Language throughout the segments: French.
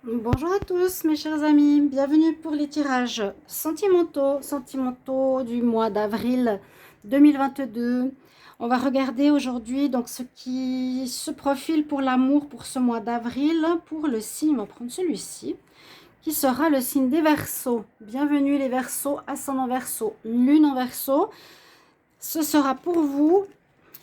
Bonjour à tous mes chers amis, bienvenue pour les tirages sentimentaux du mois d'avril 2022. On va regarder aujourd'hui donc ce qui se profile pour l'amour pour ce mois d'avril. Pour le signe, on va prendre celui-ci qui sera le signe des Verseaux. Bienvenue les Verseaux, ascendant Verseau, lune en Verseau. Ce sera pour vous.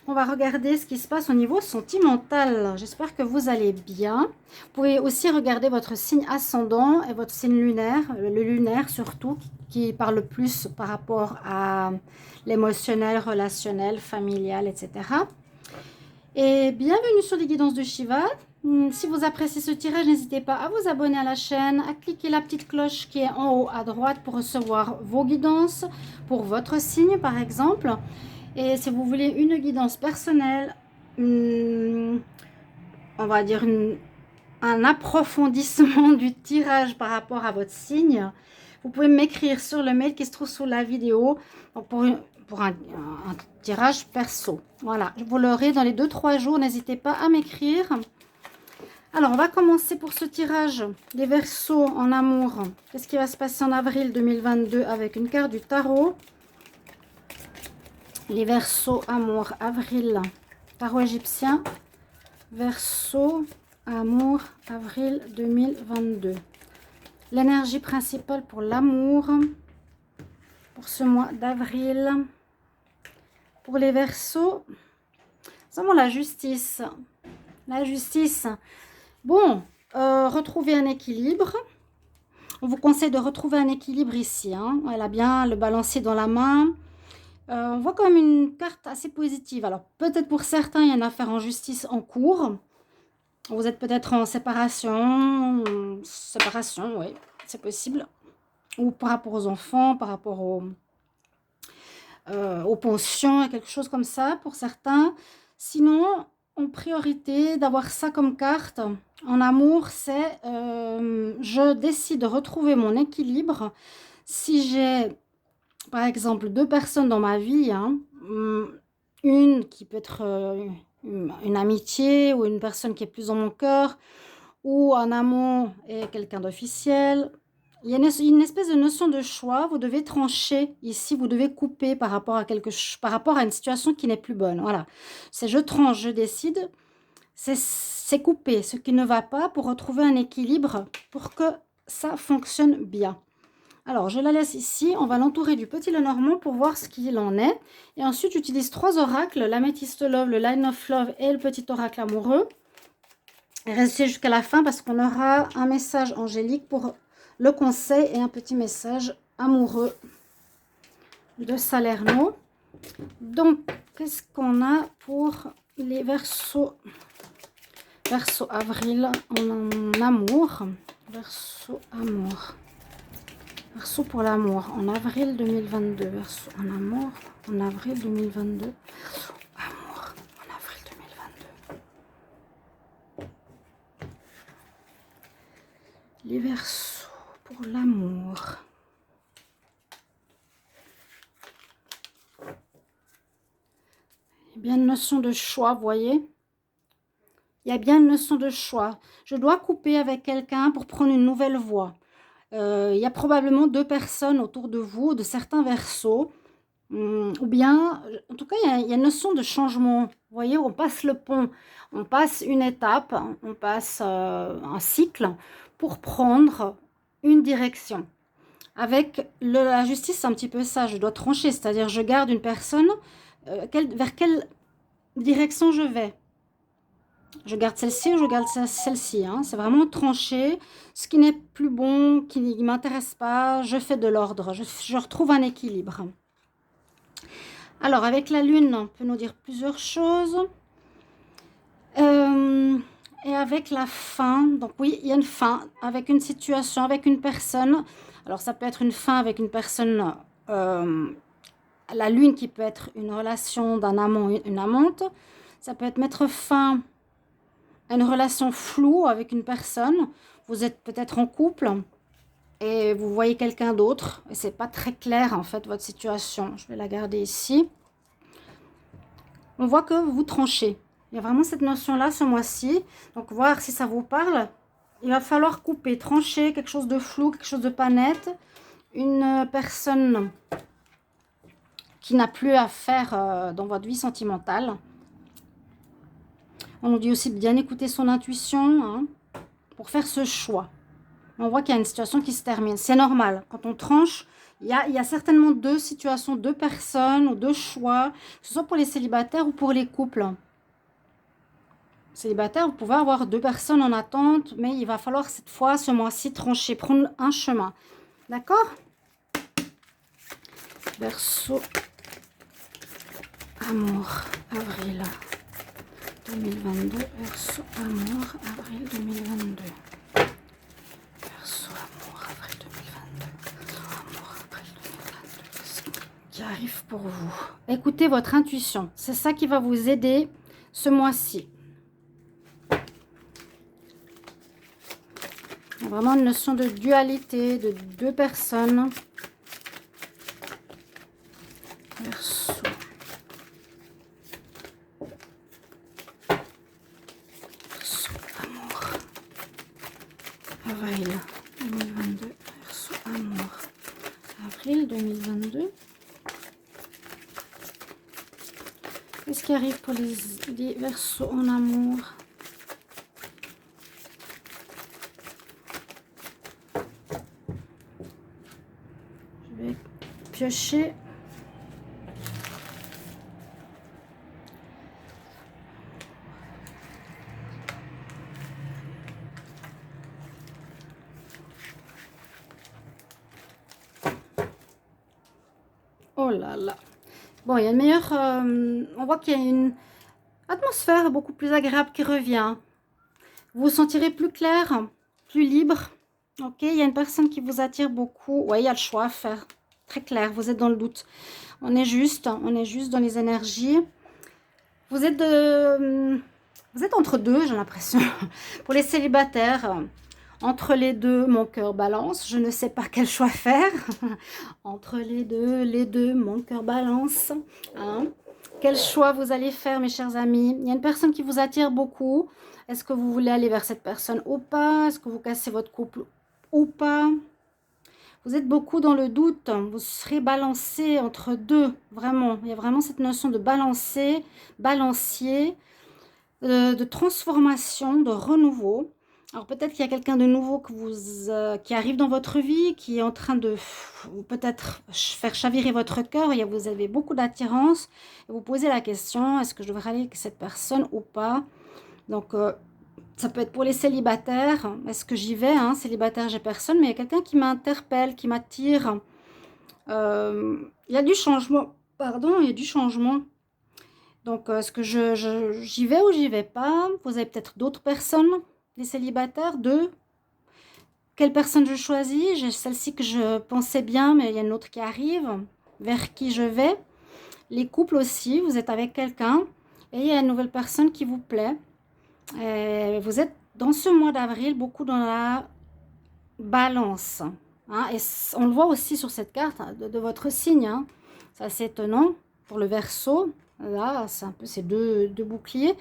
On va regarder ce qui se passe au niveau sentimental. J'espère que vous allez bien. Vous pouvez aussi regarder votre signe ascendant et votre signe lunaire, le lunaire surtout, qui parle le plus par rapport à l'émotionnel, relationnel, familial, etc. Et bienvenue sur les guidances de Shiva. Si vous appréciez ce tirage, n'hésitez pas à vous abonner à la chaîne, à cliquer la petite cloche qui est en haut à droite pour recevoir vos guidances pour votre signe par exemple. Et si vous voulez une guidance personnelle, on va dire un approfondissement du tirage par rapport à votre signe, vous pouvez m'écrire sur le mail qui se trouve sous la vidéo pour un tirage perso. Voilà, je vous l'aurai dans les 2-3 jours, n'hésitez pas à m'écrire. Alors, on va commencer pour ce tirage des Verseaux en amour. Qu'est-ce qui va se passer en avril 2022 avec une carte du tarot? Les Verseaux, amour, avril, tarot égyptien, Verseaux, amour, avril 2022. L'énergie principale pour l'amour, pour ce mois d'avril. Pour les Verseaux, nous avons la justice. La justice. Bon, retrouver un équilibre. On vous conseille de retrouver un équilibre ici. Elle a bien le balancier dans la main. On voit quand même une carte assez positive. Alors, peut-être pour certains, il y a une affaire en justice en cours. Vous êtes peut-être en séparation. Séparation, oui, c'est possible. Ou par rapport aux enfants, par rapport aux pensions, quelque chose comme ça pour certains. Sinon, en priorité, d'avoir ça comme carte en amour, c'est je décide de retrouver mon équilibre. Si j'ai par exemple 2 personnes dans ma vie, une qui peut être une amitié ou une personne qui est plus dans mon cœur, ou un amant et quelqu'un d'officiel. Il y a une espèce de notion de choix. Vous devez trancher ici, vous devez couper par rapport à par rapport à une situation qui n'est plus bonne. Voilà, c'est je tranche, je décide. C'est couper ce qui ne va pas pour retrouver un équilibre pour que ça fonctionne bien. Alors, je la laisse ici. On va l'entourer du petit Lenormand pour voir ce qu'il en est. Et ensuite, j'utilise 3 oracles, l'améthyste love, le line of love et le petit oracle amoureux. Restez jusqu'à la fin parce qu'on aura un message angélique pour le conseil et un petit message amoureux de Salerno. Donc, qu'est-ce qu'on a pour les Verseaux? Verseau avril en amour. Verseau amour. Verseau pour l'amour en avril 2022. Verseau en amour en avril 2022. Amour en avril 2022. Les Verseaux pour l'amour. Il y a bien une notion de choix, vous voyez. Il y a bien une notion de choix. Je dois couper avec quelqu'un pour prendre une nouvelle voie. Il y a probablement 2 personnes autour de vous, de certains Verseaux. Ou bien, en tout cas, il y a une notion de changement. Vous voyez, on passe le pont, on passe une étape, on passe un cycle pour prendre une direction. Avec la justice, c'est un petit peu ça, je dois trancher, c'est-à-dire je garde une personne, vers quelle direction je vais. Je garde celle-ci ou je garde celle-ci. C'est vraiment tranché. Ce qui n'est plus bon, qui ne m'intéresse pas, je fais de l'ordre. Je retrouve un équilibre. Alors, avec la lune, on peut nous dire plusieurs choses. Et avec la fin, donc oui, il y a une fin avec une situation, avec une personne. Alors, ça peut être une fin avec une personne, la lune qui peut être une relation d'un amant, une amante. Ça peut être mettre fin à une relation floue avec une personne. Vous êtes peut-être en couple et vous voyez quelqu'un d'autre. Et c'est pas très clair, en fait, votre situation. Je vais la garder ici. On voit que vous tranchez. Il y a vraiment cette notion-là ce mois-ci. Donc, voir si ça vous parle. il va falloir couper, trancher quelque chose de flou, quelque chose de pas net. Une personne qui n'a plus à faire dans votre vie sentimentale. On nous dit aussi de bien écouter son intuition hein, pour faire ce choix. On voit qu'il y a une situation qui se termine. C'est normal. Quand on tranche, il y a certainement deux situations, deux personnes ou deux choix, que ce soit pour les célibataires ou pour les couples. Célibataire, vous pouvez avoir deux personnes en attente, mais il va falloir cette fois, ce mois-ci, trancher, prendre un chemin. D'accord? Verseau, amour, avril 2022. Verseau, amour, avril 2022. Verseau, amour, avril 2022. Verseau, amour, avril 2022. Qu'est-ce qui arrive pour vous? Écoutez votre intuition. C'est ça qui va vous aider ce mois-ci. Vraiment une notion de dualité, de deux personnes. Verseau. Verseau, amour. Avril 2022. Verseau, amour. Avril 2022. Qu'est-ce qui arrive pour les Verseaux en amour? Je vais piocher. Oh là là. Bon, il y a une meilleure... on voit qu'il y a une atmosphère beaucoup plus agréable qui revient. Vous vous sentirez plus clair, plus libre. Ok, il y a une personne qui vous attire beaucoup. Oui, il y a le choix à faire. Très clair, vous êtes dans le doute. On est juste dans les énergies. Vous êtes entre deux, j'ai l'impression. Pour les célibataires, entre les deux, mon cœur balance. Je ne sais pas quel choix faire. Entre les deux, mon cœur balance. Hein? Quel choix vous allez faire, mes chers amis? Il y a une personne qui vous attire beaucoup. Est-ce que vous voulez aller vers cette personne ou pas? Est-ce que vous cassez votre couple ou pas? Vous êtes beaucoup dans le doute. Vous serez balancé entre deux. Vraiment, il y a vraiment cette notion de balancer, balancier, de transformation, de renouveau. Alors peut-être qu'il y a quelqu'un de nouveau qui arrive dans votre vie, qui est en train de peut-être faire chavirer votre cœur. Vous avez beaucoup d'attirance. Et vous posez la question, est-ce que je devrais aller avec cette personne ou pas? Donc ça peut être pour les célibataires. Est-ce que j'y vais hein? Célibataire, j'ai personne, mais il y a quelqu'un qui m'interpelle, qui m'attire. Il y a du changement. Pardon, il y a du changement. Donc, est-ce que j'y vais ou j'y vais pas? Vous avez peut-être d'autres personnes, les célibataires, deux. Quelle personne je choisis? J'ai celle-ci que je pensais bien, mais il y a une autre qui arrive. Vers qui je vais? Les couples aussi, vous êtes avec quelqu'un et il y a une nouvelle personne qui vous plaît. Et vous êtes dans ce mois d'avril beaucoup dans la balance. Hein, et on le voit aussi sur cette carte de votre signe. Hein. C'est assez étonnant pour le Verseau. Là, c'est un peu ces deux boucliers.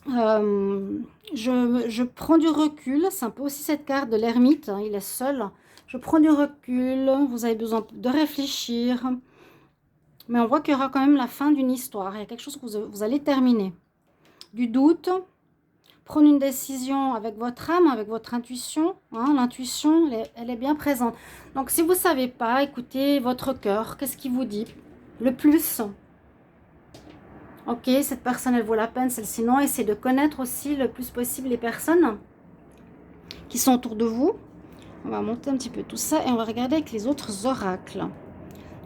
Je prends du recul. C'est un peu aussi cette carte de l'ermite. Hein, il est seul. Je prends du recul. Vous avez besoin de réfléchir. Mais on voit qu'il y aura quand même la fin d'une histoire. Il y a quelque chose que vous allez terminer. Du doute. Prendre une décision avec votre âme, avec votre intuition. Hein, l'intuition, elle est bien présente. Donc, si vous ne savez pas, écoutez votre cœur. Qu'est-ce qu'il vous dit? Le plus. Ok, cette personne, elle vaut la peine. Celle-ci, non. Essayez de connaître aussi le plus possible les personnes qui sont autour de vous. On va monter un petit peu tout ça et on va regarder avec les autres oracles.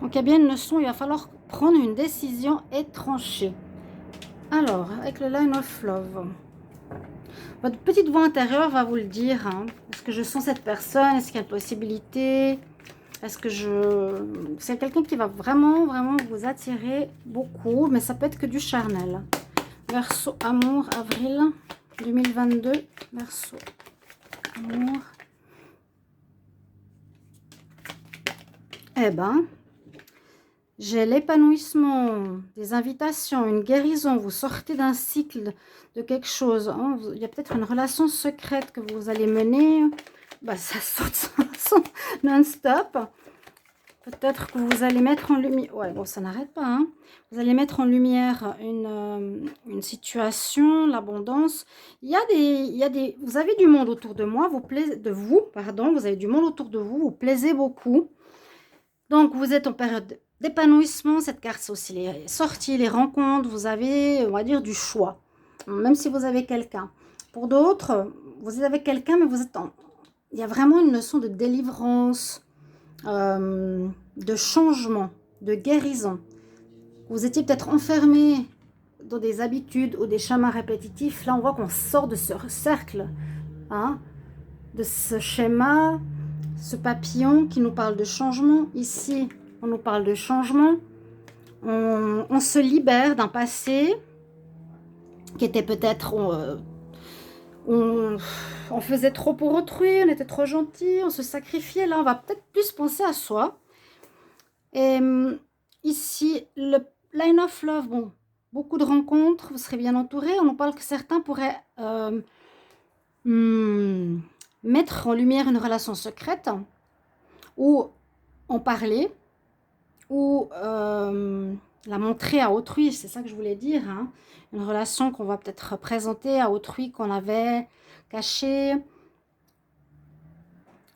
Donc, il y a bien une notion. Il va falloir prendre une décision et trancher. Alors, avec le Line of Love... Votre petite voix intérieure va vous le dire. Hein. Est-ce que je sens cette personne? Est-ce qu'il y a une possibilité? Est-ce que c'est quelqu'un qui va vraiment, vraiment vous attirer beaucoup. Mais ça peut être que du charnel. Verseau, amour, avril 2022. Verseau, amour. Eh ben, J'ai l'épanouissement, des invitations, une guérison. Vous sortez d'un cycle de quelque chose, hein. Il y a peut-être une relation secrète que vous allez mener. Bah, ça saute non-stop. Peut-être que vous allez mettre en lumière... Ouais, bon, ça n'arrête pas, hein. Vous allez mettre en lumière une situation, l'abondance. Vous avez du monde autour de moi, vous avez du monde autour de vous, vous plaisez beaucoup. Donc, vous êtes en période d'épanouissement. Cette carte, c'est aussi les sorties, les rencontres. Vous avez, on va dire, du choix, même si vous avez quelqu'un. Pour d'autres, vous êtes avec quelqu'un, mais il y a vraiment une notion de délivrance, de changement, de guérison. Vous étiez peut-être enfermé dans des habitudes ou des schémas répétitifs. Là, on voit qu'on sort de ce cercle, hein, de ce schéma, ce papillon qui nous parle de changement. Ici, on nous parle de changement. On se libère d'un passé qui était peut-être... on faisait trop pour autrui, on était trop gentil, on se sacrifiait. Là, on va peut-être plus penser à soi. Et ici, le line of love, bon, beaucoup de rencontres, vous serez bien entouré. On nous parle que certains pourraient mettre en lumière une relation secrète, ou en parler, ou la montrer à autrui. C'est ça que je voulais dire, hein. Une relation qu'on va peut-être présenter à autrui, qu'on avait cachée.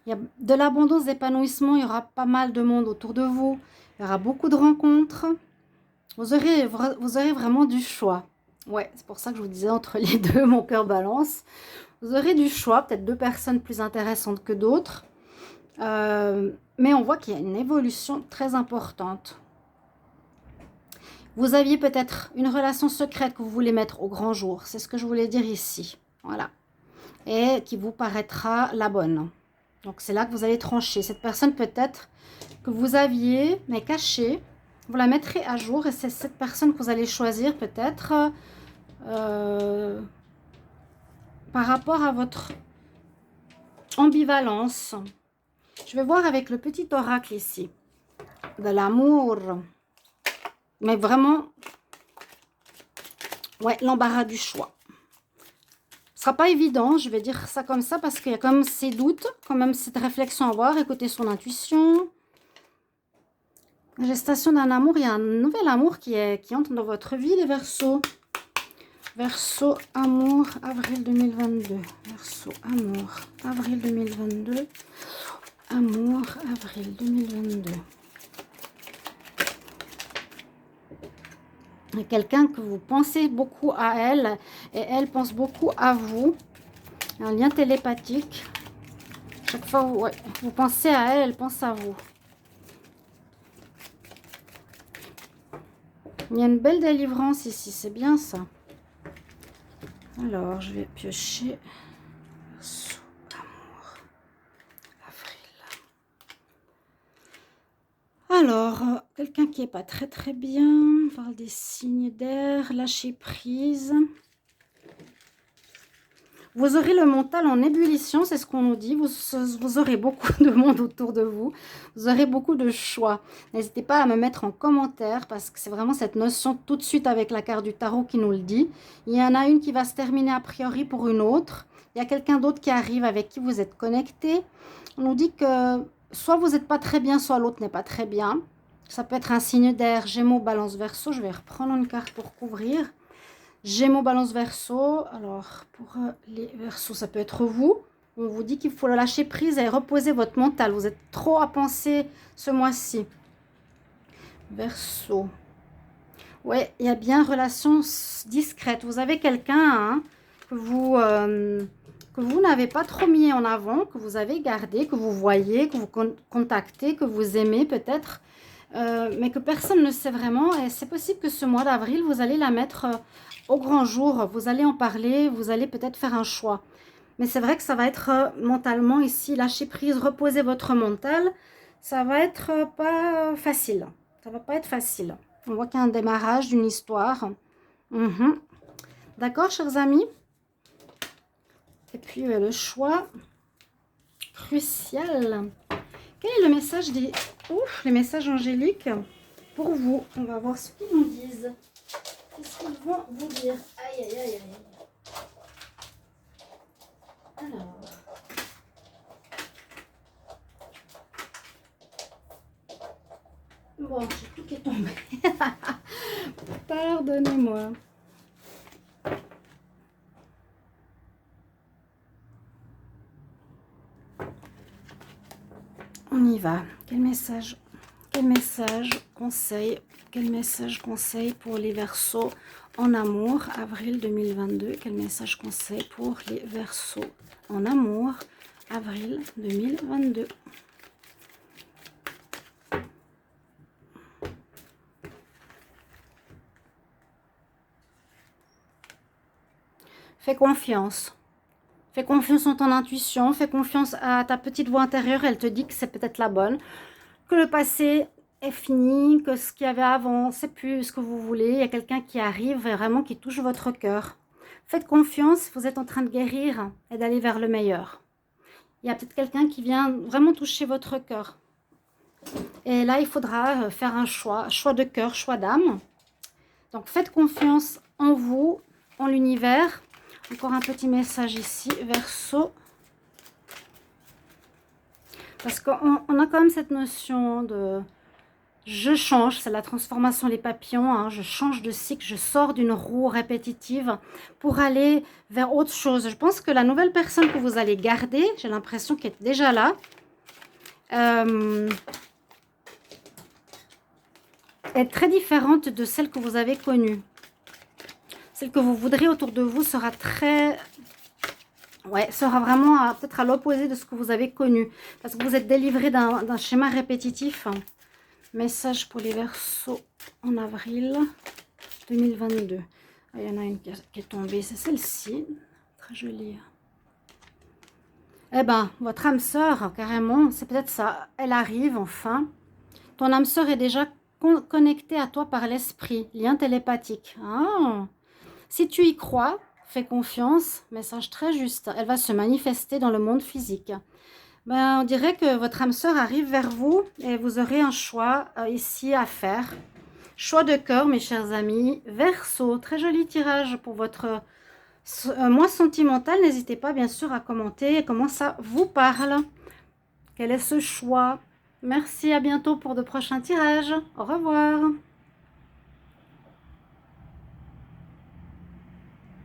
Il y a de l'abondance, d'épanouissement. Il y aura pas mal de monde autour de vous. Il y aura beaucoup de rencontres. Vous aurez vraiment du choix. Ouais, c'est pour ça que je vous disais entre les deux, mon cœur balance. Vous aurez du choix, peut-être 2 personnes plus intéressantes que d'autres. Mais on voit qu'il y a une évolution très importante. Vous aviez peut-être une relation secrète que vous voulez mettre au grand jour. C'est ce que je voulais dire ici. Voilà. Et qui vous paraîtra la bonne. Donc, c'est là que vous allez trancher. Cette personne peut-être que vous aviez, mais cachée, vous la mettrez à jour. Et c'est cette personne que vous allez choisir peut-être par rapport à votre ambivalence. Je vais voir avec le petit oracle ici. De l'amour. Mais vraiment, ouais, l'embarras du choix. Ce sera pas évident, je vais dire ça comme ça, parce qu'il y a quand même ces doutes, quand même cette réflexion à avoir, écouter son intuition. La gestation d'un amour, il y a un nouvel amour qui entre dans votre vie, les Verseaux. Verseau, amour, avril 2022. Verseau, amour, avril 2022. Amour, avril 2022. Il y a quelqu'un que vous pensez beaucoup à elle et elle pense beaucoup à vous. Un lien télépathique. Chaque fois vous pensez à elle, elle pense à vous. Il y a une belle délivrance ici, c'est bien ça. Alors, je vais piocher. Verseau, amour, avril. Alors, quelqu'un qui n'est pas très très bien. On parle des signes d'air, lâcher prise. Vous aurez le mental en ébullition, c'est ce qu'on nous dit. Vous aurez beaucoup de monde autour de vous. Vous aurez beaucoup de choix. N'hésitez pas à me mettre en commentaire parce que c'est vraiment cette notion tout de suite avec la carte du tarot qui nous le dit. Il y en a une qui va se terminer a priori pour une autre. Il y a quelqu'un d'autre qui arrive avec qui vous êtes connecté. On nous dit que soit vous n'êtes pas très bien, soit l'autre n'est pas très bien. Ça peut être un signe d'air, Gémeaux, Balance, Verseau. Je vais reprendre une carte pour couvrir. Gémeaux, Balance, Verseau. Alors, pour les Verseaux, ça peut être vous. On vous dit qu'il faut lâcher prise et reposer votre mental. Vous êtes trop à penser ce mois-ci. Verseau. Ouais, il y a bien relation discrète. Vous avez quelqu'un hein, que vous n'avez pas trop mis en avant, que vous avez gardé, que vous voyez, que vous contactez, que vous aimez peut-être, mais que personne ne sait vraiment. Et c'est possible que ce mois d'avril, vous allez la mettre au grand jour. Vous allez en parler, vous allez peut-être faire un choix. Mais c'est vrai que ça va être mentalement ici, lâcher prise, reposer votre mental. Ça va être pas facile. Ça va pas être facile. On voit qu'il y a un démarrage d'une histoire. D'accord, chers amis? Et puis le choix crucial. Quel est le message des... Ouf, les messages angéliques pour vous. On va voir ce qu'ils nous disent. Qu'est-ce qu'ils vont vous dire? Aïe, aïe, aïe, aïe. Alors. Bon, j'ai tout qui est tombé. Pardonnez-moi. On y va. Quel message conseil pour les Verseaux en amour, avril 2022. Quel message conseil pour les Verseaux en amour, avril 2022. Fais confiance. Fais confiance en ton intuition, fais confiance à ta petite voix intérieure, elle te dit que c'est peut-être la bonne, que le passé est fini, que ce qu'il y avait avant, c'est plus ce que vous voulez. Il y a quelqu'un qui arrive et vraiment qui touche votre cœur. Faites confiance, vous êtes en train de guérir et d'aller vers le meilleur. Il y a peut-être quelqu'un qui vient vraiment toucher votre cœur. Et là, il faudra faire un choix de cœur, choix d'âme. Donc faites confiance en vous, en l'univers. Encore un petit message ici, Verseau. Parce qu'on a quand même cette notion de je change, c'est la transformation les papillons, hein, je change de cycle, je sors d'une roue répétitive pour aller vers autre chose. Je pense que la nouvelle personne que vous allez garder, j'ai l'impression qu'elle est déjà là, est très différente de celle que vous avez connue. Celle que vous voudrez autour de vous sera très... Ouais, sera vraiment peut-être à l'opposé de ce que vous avez connu. Parce que vous êtes délivré d'un schéma répétitif. Message pour les Verseaux en avril 2022. Ah, il y en a une qui est tombée, c'est celle-ci. Très jolie. Eh ben, votre âme sœur, carrément, c'est peut-être ça. Elle arrive enfin. Ton âme sœur est déjà connectée à toi par l'esprit. Lien télépathique. Ah. Si tu y crois, fais confiance. Message très juste. Elle va se manifester dans le monde physique. Ben, on dirait que votre âme sœur arrive vers vous et vous aurez un choix ici à faire. Choix de cœur, mes chers amis. Verseau, très joli tirage pour votre mois sentimental. N'hésitez pas, bien sûr, à commenter comment ça vous parle. Quel est ce choix? Merci, à bientôt pour de prochains tirages. Au revoir.